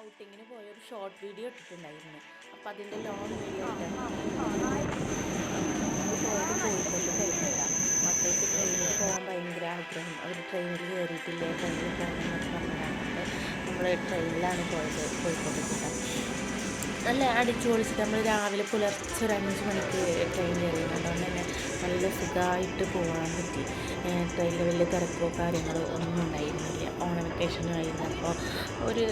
ഔട്ടിങ്ങിന് പോയൊരു short video ഇട്ടിട്ടുണ്ടായിരുന്നു. അപ്പോൾ അതിൻ്റെ ലോങ് വീഡിയോ ആയിട്ടാണ് പോയത് കോഴിക്കോട്ടേക്കായിരുന്നില്ല. മക്കൾക്ക് ട്രെയിനിൽ പോകാൻ ഭയങ്കര ആഗ്രഹം. അവർ ട്രെയിനിൽ കയറിയിട്ടില്ല, ട്രെയിനിൽ പോകണം എന്നൊക്കെ പറഞ്ഞതാണ്. നമ്മൾ ട്രെയിനിലാണ് പോയത് കോഴിക്കോട്ടേക്ക്. നല്ല അടിച്ചു പൊളിച്ചിട്ട് നമ്മൾ രാവിലെ പുലർച്ചെ ഒരു 5 മണിക്ക് ട്രെയിൻ കയറിയിരുന്നു. അതുകൊണ്ട് തന്നെ നല്ല സുഖമായിട്ട് പോകാൻ പറ്റി. ട്രെയിനിൽ വലിയ തിരക്കോ കാര്യങ്ങളോ ഒന്നും ഉണ്ടായിരുന്നില്ല. ഓണം വെക്കേഷനുമായിരുന്നു. അപ്പോൾ ഒരു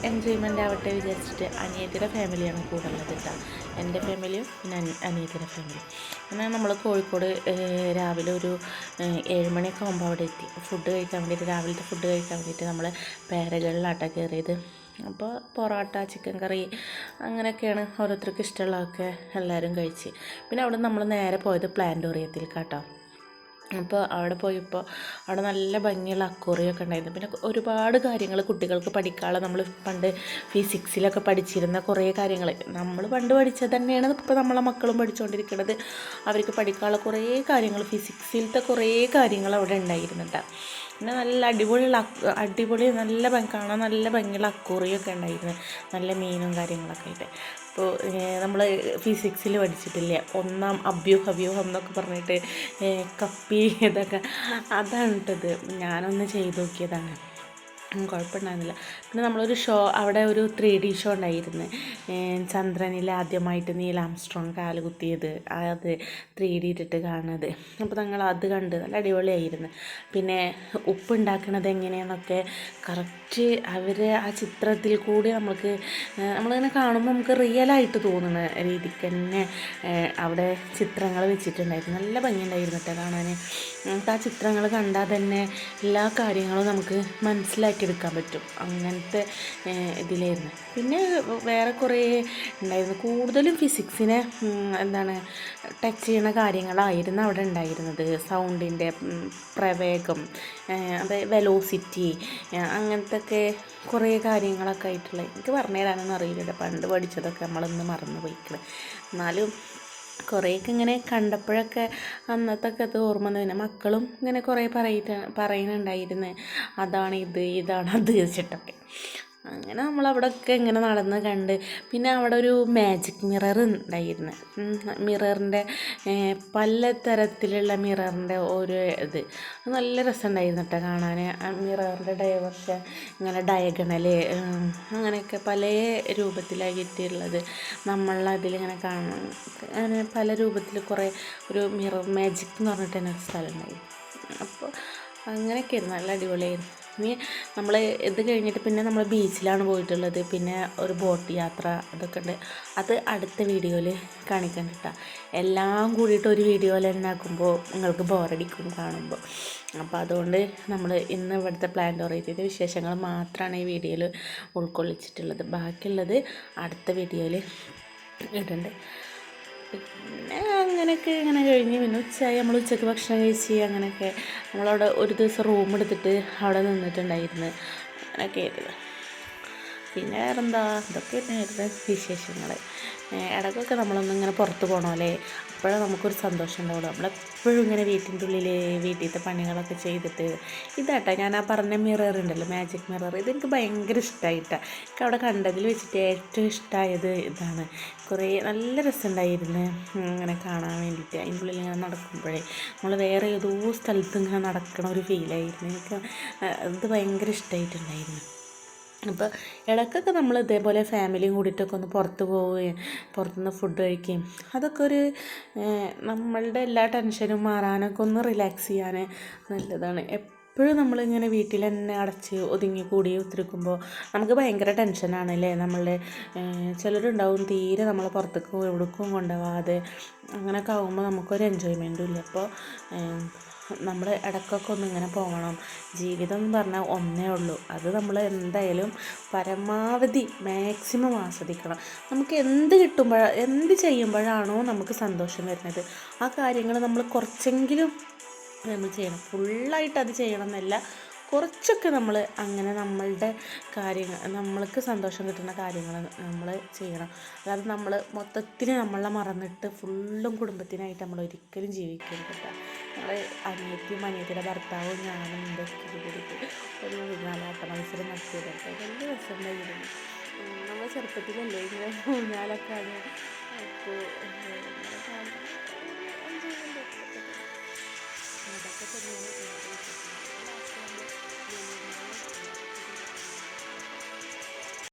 എൻജോയ്മെൻ്റ് ആവട്ടെ വിചാരിച്ചിട്ട് അനിയത്തിയുടെ ഫാമിലിയാണ് കൂടെ ഉള്ളത് കേട്ടോ. എൻ്റെ ഫാമിലിയും പിന്നെ അനിയത്തിയുടെ ഫാമിലിയും. അങ്ങനെ നമ്മൾ കോഴിക്കോട് രാവിലെ ഒരു 7 മണിയൊക്കെ ആകുമ്പോൾ അവിടെ എത്തി. ഫുഡ് കഴിക്കാൻ വേണ്ടിയിട്ട്, രാവിലത്തെ ഫുഡ് കഴിക്കാൻ വേണ്ടിയിട്ട് നമ്മൾ പേരകളിലാട്ടോ കയറിയത്. അപ്പോൾ പൊറോട്ട, ചിക്കൻ കറി അങ്ങനെയൊക്കെയാണ് ഓരോരുത്തർക്ക് ഇഷ്ടമുള്ളതൊക്കെ എല്ലാവരും കഴിച്ച്. പിന്നെ അവിടെ നമ്മൾ നേരെ പോയത് പ്ലാനറ്റോറിയത്തിലേക്കാട്ടോ. അപ്പോൾ അവിടെ പോയപ്പോൾ അവിടെ നല്ല ഭംഗിയുള്ള അക്വേറിയമൊക്കെ ഉണ്ടായിരുന്നു. പിന്നെ ഒരുപാട് കാര്യങ്ങൾ കുട്ടികൾക്ക് പഠിക്കാനുള്ള, നമ്മൾ പണ്ട് ഫിസിക്സിലൊക്കെ പഠിച്ചിരുന്ന കുറേ കാര്യങ്ങൾ നമ്മൾ പണ്ട് പഠിച്ചത് തന്നെയാണ് ഇപ്പോൾ നമ്മളെ മക്കളും പഠിച്ചുകൊണ്ടിരിക്കുന്നത്. അവർക്ക് പഠിക്കാനുള്ള കുറേ കാര്യങ്ങൾ, ഫിസിക്സിലത്തെ കുറേ കാര്യങ്ങൾ അവിടെ ഉണ്ടായിരുന്നുണ്ട്. പിന്നെ നല്ല അടിപൊളി നല്ല കാണാൻ നല്ല ഭംഗിയുള്ള അക്വേറിയമൊക്കെ ഉണ്ടായിരുന്നു. നല്ല മീനും കാര്യങ്ങളൊക്കെ ആയിട്ട്. അപ്പോൾ നമ്മൾ ഫിസിക്സിൽ പഠിച്ചിട്ടില്ലേ, ഒന്നാം അഭ്യൂഹം എന്നൊക്കെ പറഞ്ഞിട്ട് കപ്പി ഇതൊക്കെ, അതാണ് കേട്ടത്. ഞാനൊന്ന് ചെയ്ത് നോക്കിയതാണ്, കുഴപ്പമുണ്ടായിരുന്നില്ല. പിന്നെ നമ്മളൊരു അവിടെ ഒരു 3D ഷോ ഉണ്ടായിരുന്നു. ചന്ദ്രനിൽ ആദ്യമായിട്ട് നീൽ ആംസ്ട്രോങ് കാല് കുത്തിയത്, അത് 3D ഇട്ടിട്ട് കാണുന്നത്. അപ്പോൾ ഞങ്ങൾ അത് കണ്ട് നല്ല അടിപൊളിയായിരുന്നു. പിന്നെ ഉപ്പ് ഉണ്ടാക്കുന്നത് എങ്ങനെയാണെന്നൊക്കെ കറക്റ്റ് അവർ ആ ചിത്രത്തിൽ കൂടി നമ്മളിങ്ങനെ കാണുമ്പോൾ നമുക്ക് റിയലായിട്ട് തോന്നുന്ന രീതിക്ക് തന്നെ അവിടെ ചിത്രങ്ങൾ വെച്ചിട്ടുണ്ടായിരുന്നു. നല്ല ഭംഗിയുണ്ടായിരുന്നു കേട്ടോ കാണാൻ. നമുക്ക് ആ ചിത്രങ്ങൾ കണ്ടാൽ തന്നെ എല്ലാ കാര്യങ്ങളും നമുക്ക് മനസ്സിലാക്കിയെടുക്കാൻ പറ്റും. അങ്ങനത്തെ ഇതിലായിരുന്നു. പിന്നെ വേറെ കുറേ ഉണ്ടായിരുന്നു. കൂടുതലും ഫിസിക്സിനെ ടച്ച് ചെയ്യുന്ന കാര്യങ്ങളായിരുന്നു അവിടെ ഉണ്ടായിരുന്നത്. സൗണ്ടിൻ്റെ പ്രവേഗം, വെലോസിറ്റി, അങ്ങനത്തെ കുറേ കാര്യങ്ങളൊക്കെ ആയിട്ടുള്ള, എനിക്ക് പറഞ്ഞു തരാനൊന്നും അറിയില്ല. പണ്ട് പഠിച്ചതൊക്കെ നമ്മളൊന്ന് മറന്നു പോയിക്കണം. എന്നാലും കുറേയൊക്കെ ഇങ്ങനെ കണ്ടപ്പോഴൊക്കെ അന്നത്തൊക്കെ അത് ഓർമ്മ വന്നു. പിന്നെ മക്കളും ഇങ്ങനെ കുറേ പറയുന്നുണ്ടായിരുന്നു, ഇതാണ് അത് വെച്ചിട്ടൊക്കെ. അങ്ങനെ നമ്മളവിടെയൊക്കെ ഇങ്ങനെ നടന്ന് കണ്ട്. പിന്നെ അവിടെ ഒരു മാജിക് മിറർ ഉണ്ടായിരുന്നു. മിററിൻ്റെ പലതരത്തിലുള്ള മിററിൻ്റെ ഓരോ ഇത് നല്ല രസമുണ്ടായിരുന്നു കേട്ടോ കാണാൻ. മിററിൻ്റെ ഡൈവർഷൻ, ഇങ്ങനെ ഡയഗണൽ, അങ്ങനെയൊക്കെ പല രൂപത്തിലാക്കിയിട്ടുള്ളത് നമ്മളതിലിങ്ങനെ കാണാം. അങ്ങനെ പല രൂപത്തിൽ കുറേ ഒരു മിറർ മാജിക് എന്ന് പറഞ്ഞിട്ട് തന്നെ ഒരു സ്ഥലം ഉണ്ടായിരുന്നു. അപ്പോൾ അങ്ങനെയൊക്കെ ആയിരുന്നു, നല്ല അടിപൊളിയായിരുന്നു. ഇനി നമ്മൾ ഇത് കഴിഞ്ഞിട്ട് പിന്നെ നമ്മൾ ബീച്ചിലാണ് പോയിട്ടുള്ളത്. പിന്നെ ഒരു ബോട്ട് യാത്ര അതൊക്കെ ഉണ്ട്. അത് അടുത്ത വീഡിയോയിൽ കാണിക്കാൻ കിട്ടാം. എല്ലാം കൂടിയിട്ട് ഒരു വീഡിയോയിൽ തന്നെ ആക്കുമ്പോൾ നിങ്ങൾക്ക് ബോറടിക്കും കാണുമ്പോൾ. അപ്പോൾ അതുകൊണ്ട് നമ്മൾ ഇന്ന് ഇവിടുത്തെ പ്ലാനറ്റോറിയത്തിൻ്റെ വിശേഷങ്ങൾ മാത്രമാണ് ഈ വീഡിയോയിൽ ഉൾക്കൊള്ളിച്ചിട്ടുള്ളത്. ബാക്കിയുള്ളത് അടുത്ത വീഡിയോയിൽ ഇടുന്നുണ്ട്. പിന്നെ അങ്ങനെയൊക്കെ ഇങ്ങനെ കഴിഞ്ഞ് പിന്നെ ഉച്ചയായി. നമ്മൾ ഉച്ചയ്ക്ക് ഭക്ഷണം കഴിച്ച് അങ്ങനെയൊക്കെ നമ്മളവിടെ ഒരു ദിവസം റൂം എടുത്തിട്ട് അവിടെ നിന്നിട്ടുണ്ടായിരുന്നു. അങ്ങനെയൊക്കെ ആയിരുന്നു. പിന്നെ വേറെന്താ, ഇതൊക്കെ തന്നെയായിരുന്നു വിശേഷങ്ങൾ. ഇടയ്ക്കൊക്കെ നമ്മളൊന്നിങ്ങനെ പുറത്ത് പോകണമല്ലേ, അപ്പോഴാണ് നമുക്കൊരു സന്തോഷം ഉണ്ടാവുള്ളൂ. നമ്മളെപ്പോഴും ഇങ്ങനെ വീട്ടിൻ്റെ ഉള്ളിൽ വീട്ടിലത്തെ പണികളൊക്കെ ചെയ്തിട്ട്. ഇതാട്ടോ ഞാൻ ആ പറഞ്ഞ മിറർ ഉണ്ടല്ലോ, മാജിക് മിറർ, ഇതെനിക്ക് ഭയങ്കര ഇഷ്ടമായിട്ടാണ്. എനിക്ക് അവിടെ കണ്ടതിൽ വെച്ചിട്ട് ഏറ്റവും ഇഷ്ടമായത് ഇതാണ്. കുറേ നല്ല രസമുണ്ടായിരുന്നു ഇങ്ങനെ കാണാൻ വേണ്ടിയിട്ട്. അതിൻ്റെ ഉള്ളിൽ ഇങ്ങനെ നടക്കുമ്പോഴേ നമ്മൾ വേറെ ഏതോ സ്ഥലത്ത് ഇങ്ങനെ നടക്കണ ഒരു ഫീലായിരുന്നു. എനിക്ക് ഇത് ഭയങ്കര ഇഷ്ടമായിട്ടുണ്ടായിരുന്നു. അപ്പോൾ ഇടയ്ക്കൊക്കെ നമ്മൾ ഇതേപോലെ ഫാമിലിയും കൂടിയിട്ടൊക്കെ ഒന്ന് പുറത്ത് പോവുകയും പുറത്തുനിന്ന് ഫുഡ് കഴിക്കുകയും, അതൊക്കെ ഒരു നമ്മളുടെ എല്ലാ ടെൻഷനും മാറാനൊക്കെ ഒന്ന് റിലാക്സ് ചെയ്യാൻ നല്ലതാണ്. എപ്പോഴും നമ്മളിങ്ങനെ വീട്ടിൽ തന്നെ അടച്ച് ഒതുങ്ങി കൂടി ഉത്തിരിക്കുമ്പോൾ നമുക്ക് ഭയങ്കര ടെൻഷനാണല്ലേ. ചിലരുണ്ടാവും തീരെ നമ്മളെ പുറത്തേക്കും എവിടേക്കും കൊണ്ടുപോകാതെ, അങ്ങനെയൊക്കെ ആകുമ്പോൾ നമുക്കൊരു എൻജോയ്മെൻറ്റും ഇല്ല. അപ്പോൾ നമ്മൾ ഇടയ്ക്കൊക്കെ ഇങ്ങനെ പോകണം. ജീവിതം എന്ന് പറഞ്ഞാൽ ഒന്നേ ഉള്ളൂ. അത് നമ്മൾ എന്തായാലും പരമാവധി മാക്സിമം ആസ്വദിക്കണം. നമുക്ക് എന്ത് ചെയ്യുമ്പോഴാണോ നമുക്ക് സന്തോഷം വരുന്നത്, ആ കാര്യങ്ങൾ നമ്മൾ കുറച്ചെങ്കിലും നമ്മൾ ചെയ്യണം. ഫുള്ളായിട്ട് അത് ചെയ്യണം എന്നല്ല, കുറച്ചൊക്കെ നമ്മൾ അങ്ങനെ നമ്മളുടെ കാര്യങ്ങൾ, നമ്മൾക്ക് സന്തോഷം കിട്ടുന്ന കാര്യങ്ങൾ നമ്മൾ ചെയ്യണം. അതായത് നമ്മൾ മൊത്തത്തിൽ നമ്മളെ മറന്നിട്ട് ഫുള്ളും കുടുംബത്തിനായിട്ട് നമ്മൾ ഒരിക്കലും ജീവിക്കരുത്. ഞങ്ങൾ അനിയത്തിയും അനിയത്തിയുടെ ഭർത്താവും ഞാനും എൻ്റെ ഒക്കെ കൂടിയിട്ട് ഒരു ഊഞ്ഞാലാട്ട മത്സരം നടത്തിയതൊക്കെ വലിയ രസമുണ്ടായിരുന്നു. നമ്മൾ ചെറുപ്പത്തിലല്ലേ ഇങ്ങനെ ഊഞ്ഞാലൊക്കെ ആണ്. അപ്പോൾ